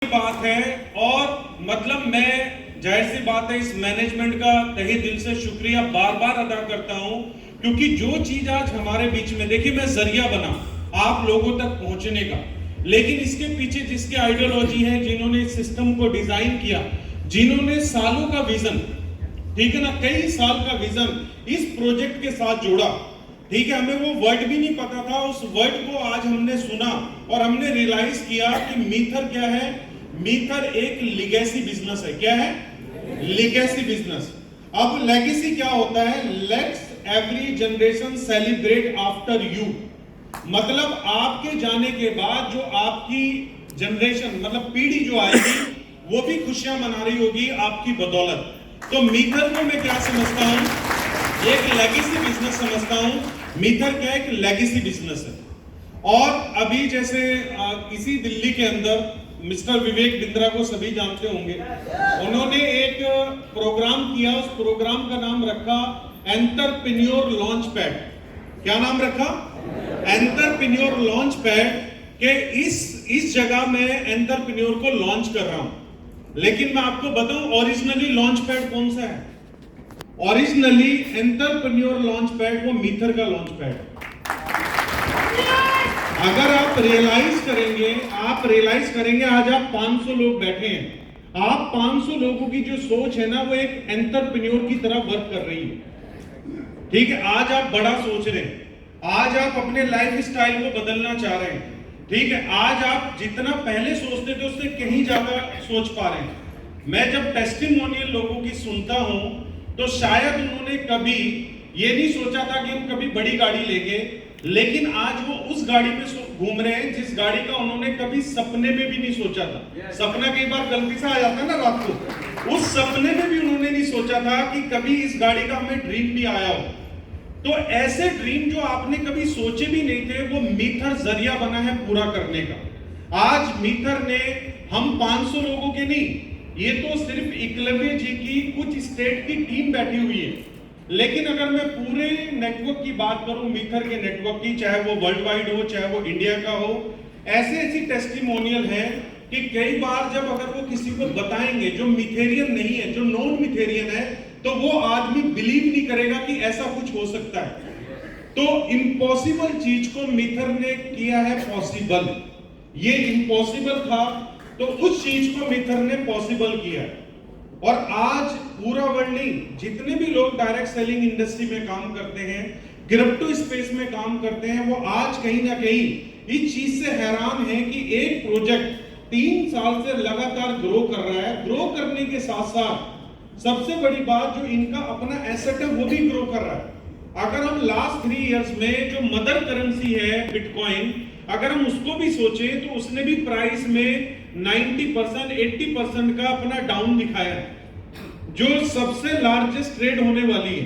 बात है और मतलब मैं जाहिर सी बात है इस मैनेजमेंट का तहे दिल से शुक्रिया बार बार अदा करता हूं, क्योंकि जो चीज आज हमारे बीच में, देखिए मैं जरिया बना आप लोगों तक पहुंचने का, लेकिन इसके पीछे जिसकी आइडियोलॉजी है, जिन्होंने इस सिस्टम को डिजाइन किया, जिन्होंने सालों का विजन, ठीक है ना, कई साल का विजन इस प्रोजेक्ट के साथ जोड़ा, ठीक है, हमें वो वर्ड भी नहीं पता था, उस वर्ड को आज हमने सुना और हमने रियलाइज किया कि मीथर क्या है। मीथर एक लीगेसी बिजनेस है। क्या है? Legacy business. अब लेगेसी क्या होता है? Let's every generation celebrate after you, मतलब आपके जाने के बाद जो आपकी जनरेशन, मतलब पीढ़ी जो आएगी, वो भी खुशियां मना रही होगी आपकी बदौलत। तो मीथर को मैं क्या समझता हूं? एक लेगेसी बिजनेस समझता हूं। मीथर क्या है? एक लेगेसी बिजनेस है। और अभी जैसे इसी दिल्ली के अंदर मिस्टर विवेक बिंद्रा को सभी जानते होंगे, उन्होंने एक प्रोग्राम किया, उस प्रोग्राम का नाम रखा एंटरप्रेन्योर लॉन्च पैड। क्या नाम रखा? Entrepreneur launch pad. के इस जगह में एंटरप्रेन्योर को लॉन्च कर रहा हूं, लेकिन मैं आपको बताऊं ओरिजिनली लॉन्च पैड कौन सा है? ओरिजिनली एंटरप्रेन्योर लॉन्च पैड वो मीथर का लॉन्च पैड है। अगर आप रियलाइज करेंगे आज आप 500 लोग बैठे हैं, आप 500 लोगों की जो सोच है ना, वो एक एंटरप्रेन्योर की तरह वर्क कर रही है। ठीक है, आज आप बड़ा सोच रहे हैं, आज आप अपने लाइफ स्टाइल को बदलना चाह रहे हैं, ठीक है, आज आप जितना पहले सोचते थे उससे कहीं ज्यादा सोच पा रहे हैं। मैं जब टेस्टिमोनियल लोगों की सुनता हूं तो शायद उन्होंने कभी ये नहीं सोचा था कि हम कभी बड़ी गाड़ी लेंगे, लेकिन आज वो उस गाड़ी में घूम रहे हैं जिस गाड़ी का उन्होंने कभी सपने में भी नहीं सोचा था। सपना कई बार गलती से आ जाता है ना रात को, उस सपने में भी उन्होंने नहीं सोचा था कि कभी इस गाड़ी का हमें ड्रीम भी आया हो। तो ऐसे ड्रीम जो आपने कभी सोचे भी नहीं थे, वो मीथर जरिया बना है पूरा करने का। आज मीथर ने, हम 500 लोगों के नहीं, ये तो सिर्फ एकलव्य जी की कुछ स्टेट की टीम बैठी हुई है, लेकिन अगर मैं पूरे नेटवर्क की बात करूं, मीथर के नेटवर्क की, चाहे वो वर्ल्ड वाइड हो, चाहे वो इंडिया का हो, ऐसी टेस्टिमोनियल है कि कई बार जब अगर वो किसी को बताएंगे जो मिथेरियन नहीं है, जो नॉन मिथेरियन है, तो वो आदमी बिलीव नहीं करेगा कि ऐसा कुछ हो सकता है। तो इम्पॉसिबल चीज को मीथर ने किया है पॉसिबल। ये इम्पॉसिबल था तो उस चीज को मीथर ने पॉसिबल किया। और आज पूरा वर्ल्ड नहीं, जितने भी लोग डायरेक्ट सेलिंग इंडस्ट्री में काम करते हैं, क्रिप्टो स्पेस में काम करते हैं, वो आज कहीं ना कहीं इस चीज से हैरान है कि एक प्रोजेक्ट 3 साल से लगातार ग्रो कर रहा है। ग्रो करने के साथ साथ सबसे बड़ी बात, जो इनका अपना एसेट है वो भी ग्रो कर रहा है। अगर हम लास्ट 3 इयर्स में जो मदर करेंसी है बिटकॉइन, अगर हम उसको भी सोचें तो उसने भी प्राइस में 90%, 80% का अपना डाउन दिखाया है, जो सबसे लार्जेस्ट ट्रेड होने वाली है।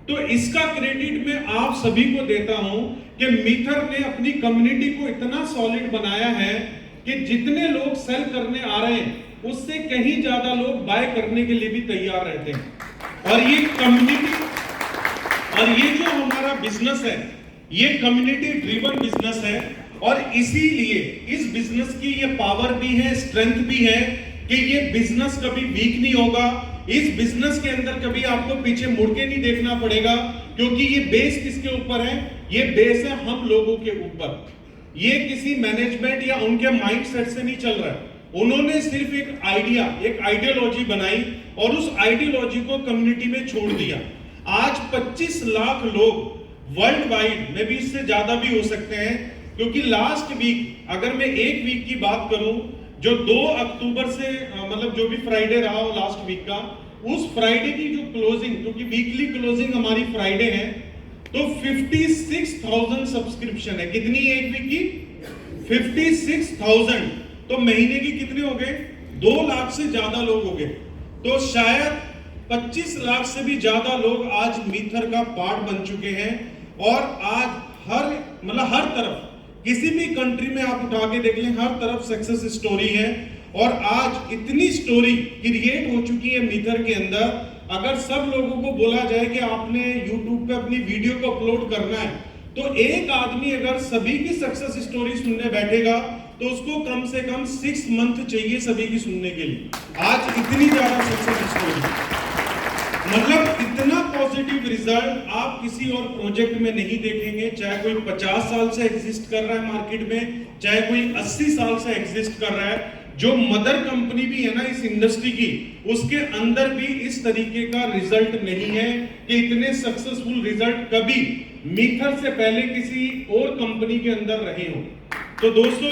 तो इसका क्रेडिट मैं आप सभी को देता हूं कि मीथर ने अपनी कम्युनिटी को इतना सॉलिड बनाया है कि जितने लोग सेल करने आ रहे हैं उससे कहीं ज्यादा लोग बाय करने के लिए भी तैयार रहते हैं। और ये कम्युनिटी, और ये जो हमारा बिजनेस है, ये कम्युनिटी ड्रिवन बिजनेस है, और इसीलिए इस बिजनेस की ये पावर भी है, स्ट्रेंथ भी है कि ये बिजनेस कभी वीक नहीं होगा। इस बिजनेस के अंदर कभी आपको पीछे मुड़ के नहीं देखना पड़ेगा, क्योंकि ये बेस किसके ऊपर है? ये बेस है हम लोगों के ऊपर। ये किसी मैनेजमेंट या उनके माइंडसेट से नहीं चल रहा है। उन्होंने सिर्फ एक आइडिया, एक आइडियोलॉजी बनाई और उस आइडियोलॉजी को कम्युनिटी में छोड़ दिया। आज 25 लाख लोग वर्ल्ड वाइड में भी, इससे ज्यादा भी हो सकते हैं, क्योंकि लास्ट वीक, अगर मैं एक वीक की बात करूं, जो 2 अक्टूबर से मतलब जो भी फ्राइडे रहा हो लास्ट वीक का, उस फ्राइडे की जो क्लोजिंग, क्योंकि वीकली क्लोजिंग हमारी फ्राइडे है, तो 56,000 सब्सक्रिप्शन है। कितनी एक वीक की? 56,000। तो महीने की कितने हो गए? 2 लाख से ज्यादा लोग हो गए। तो शायद 25 लाख से भी ज्यादा लोग आज मीथर का पार्ट बन चुके हैं। और आज हर तरफ, किसी भी कंट्री में आप उठा के देख लें, हर तरफ सक्सेस स्टोरी है। और आज इतनी स्टोरी क्रिएट हो चुकी है मीथर के अंदर, अगर सब लोगों को बोला जाए कि आपने YouTube पे अपनी वीडियो को अपलोड करना है, तो एक आदमी अगर सभी की सक्सेस स्टोरी सुनने बैठेगा तो उसको कम से कम 6 मंथ चाहिए सभी की सुनने के लिए। आज इतनी ज्यादा सक्सेस स्टोरी, मतलब इतना पॉजिटिव रिजल्ट आप किसी और प्रोजेक्ट में नहीं देखेंगे। चाहे कोई 50 साल से एग्जिस्ट कर रहा है मार्केट में, चाहे कोई 80 साल से एग्जिस्ट कर रहा है, जो मदर कंपनी भी है ना इस इंडस्ट्री की, उसके अंदर भी इस तरीके का रिजल्ट नहीं है कि इतने सक्सेसफुल रिजल्ट कभी मीथर से पहले किसी और कंपनी के अंदर रहे हो। तो दोस्तों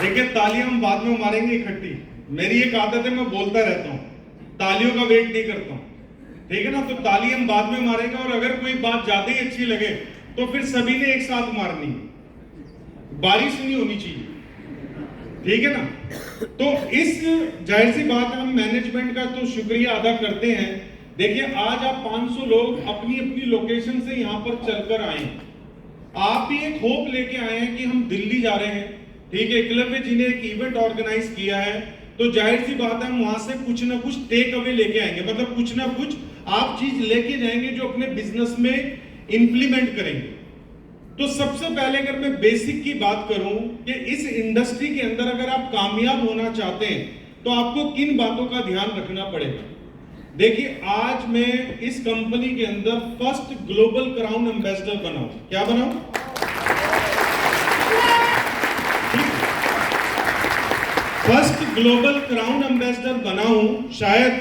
देखिए, तालियां हम बाद में मारेंगे इकट्ठी। मेरी एक आदत है, मैं बोलता रहता हूं, तालियों का वेट नहीं करता हूं, ठीक है ना। तो ताली हम बाद में मारेंगे, और अगर कोई बात ज्यादा ही अच्छी लगे तो फिर सभी ने एक साथ मारनी, बारिश नहीं होनी चाहिए, ठीक है ना। तो इस जाहिर सी बात है, हम मैनेजमेंट का तो शुक्रिया अदा करते हैं। देखिए, आज आप 500 लोग अपनी अपनी लोकेशन से यहां पर चलकर आए, आप भी एक होप लेके आए हैं कि हम दिल्ली जा रहे हैं, ठीक है। एकलव्य जी ने एक इवेंट ऑर्गेनाइज किया है, तो जाहिर सी बात है हम वहां से कुछ ना कुछ टेक अवे लेके आएंगे, मतलब कुछ ना कुछ आप चीज लेके जाएंगे जो अपने बिजनेस में इंप्लीमेंट करेंगे। तो सबसे पहले अगर मैं बेसिक की बात करूं कि इस इंडस्ट्री के अंदर अगर आप कामयाब होना चाहते हैं तो आपको किन बातों का ध्यान रखना पड़ेगा। देखिए, आज मैं इस कंपनी के अंदर फर्स्ट ग्लोबल क्राउन एम्बेसडर बनाऊं। क्या बनाऊं? फर्स्ट ग्लोबल क्राउन एम्बेसडर बनाऊं। शायद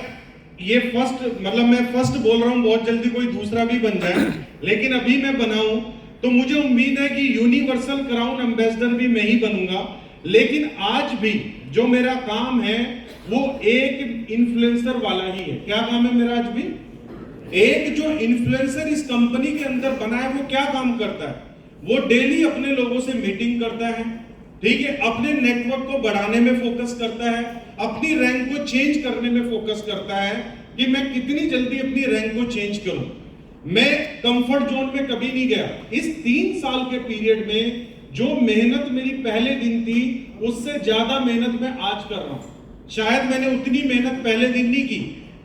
ये फर्स्ट, मतलब मैं फर्स्ट बोल रहा हूं, बहुत जल्दी कोई दूसरा भी बन जाए, लेकिन अभी मैं बनाऊं तो मुझे उम्मीद है कि यूनिवर्सल क्राउन एम्बेसडर भी मैं ही बनूंगा। लेकिन आज भी जो मेरा काम है वो एक इन्फ्लुएंसर वाला ही है। क्या काम है मेरा आज भी? एक जो इन्फ्लुएंसर इस कंपनी के अंदर बना है, वो क्या काम करता है? वो डेली अपने लोगों से मीटिंग करता है, ठीक है, अपने नेटवर्क को बढ़ाने में फोकस करता है, अपनी रैंक को चेंज करने में फोकस करता है कि मैं कितनी जल्दी अपनी रैंक को चेंज करूं। मैं कंफर्ट जोन में कभी नहीं गया। इस 3 साल के पीरियड में जो मेहनत मेरी पहले दिन थी, उससे ज्यादा मेहनत मैं आज कर रहा हूं। शायद मैंने उतनी मेहनत पहले दिन नहीं की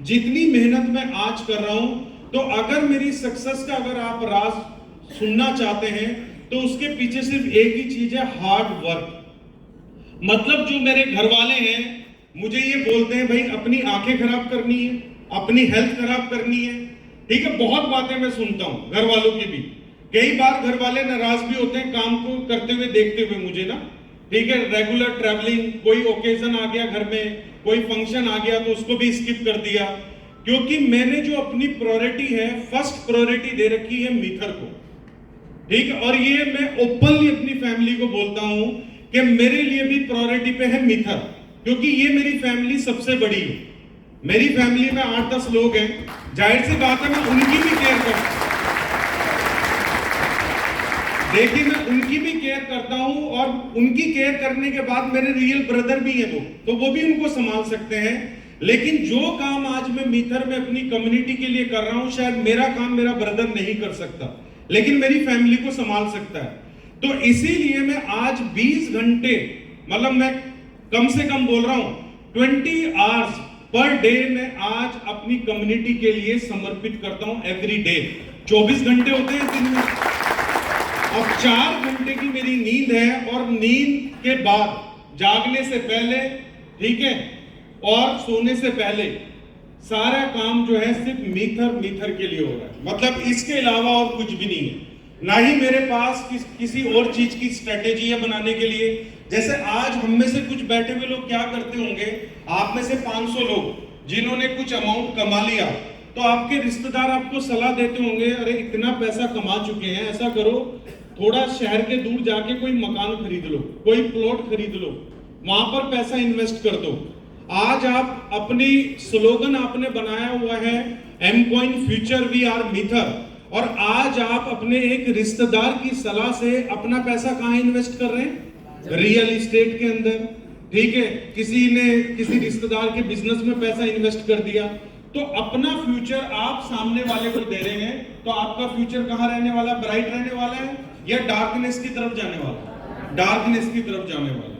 जितनी मेहनत मैं आज कर रहा हूं। तो अगर मेरी सक्सेस का अगर आप राज सुनना चाहते हैं तो उसके पीछे सिर्फ एक ही चीज है, हार्ड वर्क। मतलब जो मेरे घर वाले हैं मुझे ये बोलते हैं, भाई अपनी आंखें खराब करनी है, अपनी हेल्थ खराब करनी है, ठीक है। बहुत बातें मैं सुनता हूं घर वालों की भी। कई बार घर वाले नाराज भी होते हैं काम को करते हुए देखते हुए मुझे ना, ठीक है। रेगुलर ट्रैवलिंग, कोई ओकेजन आ गया घर में, कोई फंक्शन आ गया तो उसको भी स्किप कर दिया, क्योंकि मैंने जो अपनी प्रायोरिटी है, फर्स्ट प्रायोरिटी दे रखी है मीथर को, ठीक है। और ये मैं ओपनली अपनी फैमिली को बोलता हूं कि मेरे लिए भी प्रायोरिटी पे है मीथर, क्योंकि ये मेरी फैमिली सबसे बड़ी है। मेरी फैमिली में 8-10 लोग हैं, जाहिर सी बात है मैं उनकी भी केयर करता हूं। देखिए, मैं उनकी भी केयर करता हूं, और उनकी केयर करने के बाद मेरे रियल ब्रदर भी हैं तो वो भी उनको संभाल सकते हैं। लेकिन जो काम आज मैं मीथर में अपनी कम्युनिटी के लिए कर रहा हूं, शायद मेरा काम मेरा ब्रदर नहीं कर सकता, लेकिन मेरी फैमिली को संभाल सकता है। तो इसीलिए मैं आज 20 घंटे, मतलब मैं कम से कम बोल रहा हूं 20 आवर्स पर डे में आज अपनी कम्युनिटी के लिए समर्पित करता हूं। एवरी डे 24 घंटे होते हैं दिन में, अब 4 घंटे की मेरी नींद है, और नींद के बाद जागने से पहले, ठीक है, और सोने से पहले सारा काम जो है सिर्फ मीथर के लिए हो रहा है। मतलब इसके अलावा और कुछ भी नहीं है, ना ही मेरे पास किसी और चीज की स्ट्रेटेजी है बनाने के लिए। जैसे आज हम में से कुछ बैठे हुए लोग क्या करते होंगे, आप में से 500 लोग जिन्होंने कुछ अमाउंट कमा लिया, तो आपके रिश्तेदार आपको सलाह देते होंगे, अरे इतना पैसा कमा चुके हैं, ऐसा करो थोड़ा शहर के दूर जाके कोई मकान खरीद लो, कोई प्लॉट खरीद लो, वहां पर पैसा इन्वेस्ट कर दो। आज आप अपनी स्लोगन आपने बनाया हुआ है, एमकॉइन फ्यूचर वी आर मीथर, और आज आप अपने एक रिश्तेदार की सलाह से अपना पैसा कहां इन्वेस्ट कर रहे हैं? रियल एस्टेट के अंदर, ठीक है। किसी ने किसी रिश्तेदार के बिजनेस में पैसा इन्वेस्ट कर दिया। तो अपना फ्यूचर आप सामने वाले को दे रहे हैं, तो आपका फ्यूचर कहां रहने वाला? ब्राइट रहने वाला है या डार्कनेस की तरफ जाने वाला? डार्कनेस की तरफ जाने वाला।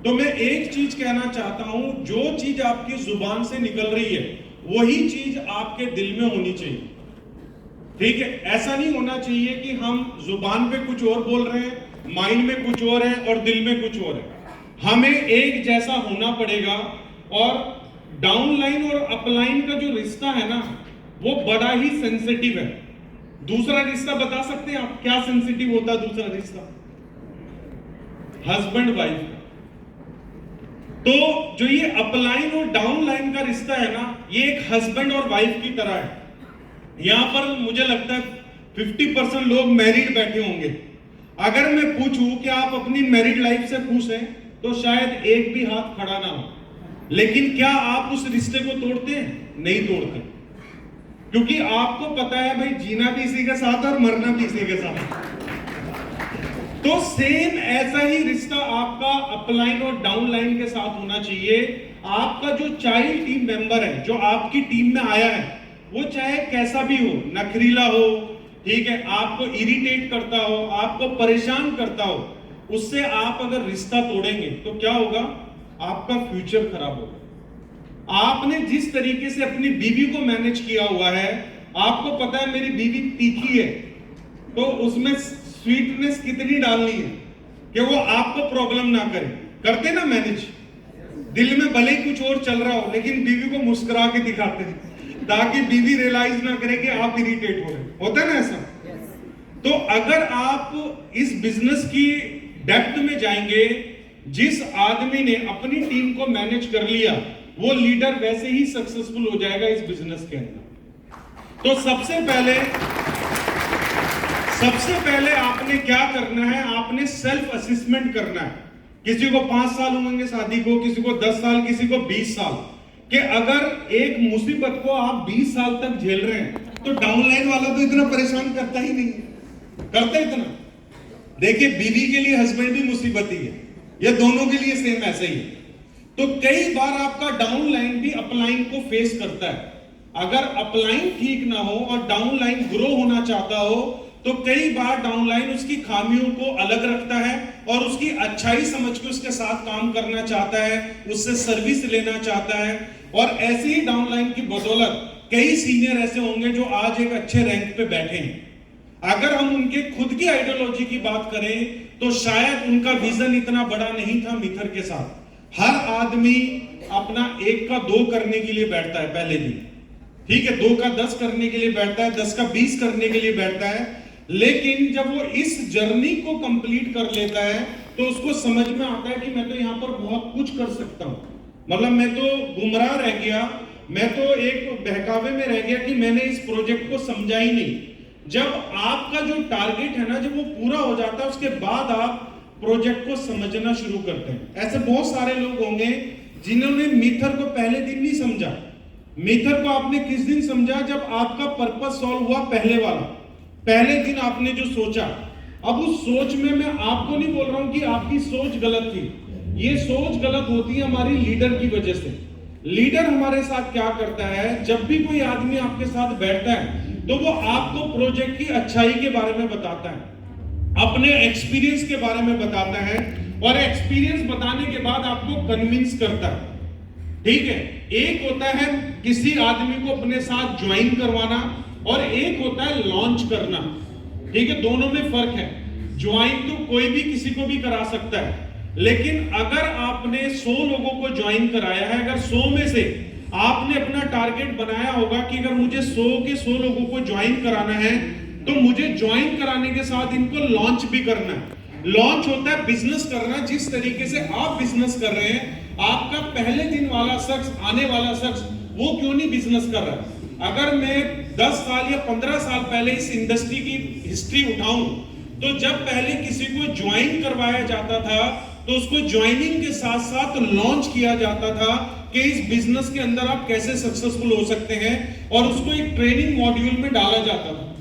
तो मैं एक चीज कहना चाहता हूं, जो चीज आपकी जुबान से निकल रही है वही चीज आपके दिल में होनी चाहिए, ठीक है। ऐसा नहीं होना चाहिए कि हम जुबान पे कुछ और बोल रहे हैं माइंड में कुछ और है और दिल में कुछ और है। हमें एक जैसा होना पड़ेगा। और डाउनलाइन और अपलाइन का जो रिश्ता है ना, वो बड़ा ही सेंसिटिव है। दूसरा रिश्ता बता सकते हैं आप क्या सेंसिटिव होता है? दूसरा रिश्ता हस्बैंड वाइफ का। तो जो ये अपलाइन और डाउनलाइन का रिश्ता है ना, ये एक हस्बैंड और वाइफ की तरह है। यहां पर मुझे लगता है 50% लोग मैरिड बैठे होंगे। अगर मैं पूछूं कि आप अपनी मैरिड लाइफ से खुश हैं, तो शायद एक भी हाथ खड़ा ना हो। लेकिन क्या आप उस रिश्ते को तोड़ते हैं? नहीं तोड़ते, क्योंकि आपको पता है भाई, जीना भी इसी के साथ और मरना भी इसी के साथ। तो सेम ऐसा ही रिश्ता आपका अपलाइन और डाउनलाइन के साथ होना चाहिए। आपका जो चाइल्ड टीम मेंबर है, जो आपकी टीम में आया है, वो चाहे कैसा भी हो, नखरीला हो, ठीक है, आपको इरिटेट करता हो, आपको परेशान करता हो, उससे आप अगर रिश्ता तोड़ेंगे तो क्या होगा? आपका फ्यूचर खराब होगा। आपने जिस तरीके से अपनी बीवी को मैनेज किया हुआ है, आपको पता है मेरी बीवी तीखी है, तो उसमें स्वीटनेस कितनी डालनी है कि वो आपको प्रॉब्लम ना करे। करते ना मैनेज, दिल में भले ही कुछ और चल रहा हो, लेकिन बीवी को मुस्कुरा के दिखाते हैं ताकि बीवी रियलाइज ना करे कि आप इरिटेट हो रहे। होता है ना ऐसा? तो अगर आप इस बिजनेस की डेप्थ में जाएंगे, जिस आदमी ने अपनी टीम को मैनेज कर लिया, वो लीडर वैसे ही सक्सेसफुल हो जाएगा इस बिजनेस के अंदर। तो सबसे पहले आपने क्या करना है? आपने सेल्फ असेसमेंट करना है। किसी को 5 साल होंगे शादी को, किसी को 10 साल, किसी को 20 साल, कि अगर एक मुसीबत को आप 20 साल तक झेल रहे हैं, तो डाउनलाइन वाला तो इतना परेशान करता ही नहीं है। करता इतना? देखिए, बीवी के लिए हस्बैंड भी मुसीबत ही है, ये दोनों के लिए सेम ऐसे ही है। तो कई बार आपका डाउनलाइन भी अपलाइन को फेस करता है। अगर अपलाइन ठीक ना हो और डाउनलाइन ग्रो होना चाहता हो, तो कई बार डाउनलाइन उसकी खामियों को अलग रखता है और उसकी अच्छाई समझ के उसके साथ काम करना चाहता है, उससे सर्विस लेना चाहता है। और ऐसे ही डाउनलाइन की बदौलत कई सीनियर ऐसे होंगे जो आज एक अच्छे रैंक पे बैठे हैं। अगर हम उनके खुद की आइडियोलॉजी की बात करें, तो शायद उनका विजन इतना बड़ा नहीं था मिथर के साथ। हर आदमी अपना 1 का 2 करने के लिए बैठता है पहले दिन, ठीक है, 2 का 10 करने के लिए बैठता है, 10 का 20 करने के लिए बैठता है। लेकिन जब वो इस जर्नी को कंप्लीट कर लेता है, तो उसको समझ में आता है कि मैं तो यहाँ पर बहुत कुछ कर सकता हूँ। मतलब मैं तो गुमराह रह गया, मैं तो एक बहकावे में रह गया कि मैंने इस प्रोजेक्ट को समझा ही नहीं। जब आपका जो टारगेट है ना, जब वो पूरा हो जाता है, उसके बाद आप प्रोजेक्ट को समझना शुरू करते हैं। ऐसे बहुत सारे लोग होंगे जिन्होंने मीथर को पहले दिन नहीं समझा। मीथर को आपने किस दिन समझा? जब आपका पर्पस सॉल्व हुआ, पहले दिन आपने जो सोचा। अब उस सोच में मैं आपको नहीं बोल रहा हूं कि आपकी सोच गलत थी, ये सोच गलत होती है हमारी लीडर की वजह से। लीडर हमारे साथ क्या करता है, जब भी कोई आदमी आपके साथ बैठता है, तो वो आपको प्रोजेक्ट की अच्छाई के बारे में बताता है, अपने एक्सपीरियंस के बारे में बताता है, और एक्सपीरियंस बताने के बाद आपको कन्विंस करता है। ठीक है, एक होता है किसी आदमी को अपने साथ ज्वाइन करवाना, और एक होता है लॉन्च करना। ठीक है, दोनों में फर्क है। ज्वाइन तो कोई भी किसी को भी करा सकता है, लेकिन अगर आपने 100 लोगों को ज्वाइन कराया है, अगर 100 में से आपने अपना टारगेट बनाया होगा कि अगर मुझे 100 के 100 लोगों को ज्वाइन कराना है, तो मुझे ज्वाइन कराने के साथ इनको लॉन्च भी करना है। लॉन्च होता है बिजनेस करना। जिस तरीके से आप बिजनेस कर रहे हैं, आपका पहले दिन वाला शख्स, आने वाला शख्स, वो क्यों नहीं बिजनेस कर रहा है? अगर मैं 10 साल या 15 साल पहले इस इंडस्ट्री की हिस्ट्री उठाऊं, तो जब पहले किसी को ज्वाइन करवाया जाता था, तो उसको ज्वाइनिंग के साथ साथ लॉन्च किया जाता था कि इस बिजनेस के अंदर आप कैसे सक्सेसफुल हो सकते हैं, और उसको एक ट्रेनिंग मॉड्यूल में डाला जाता था।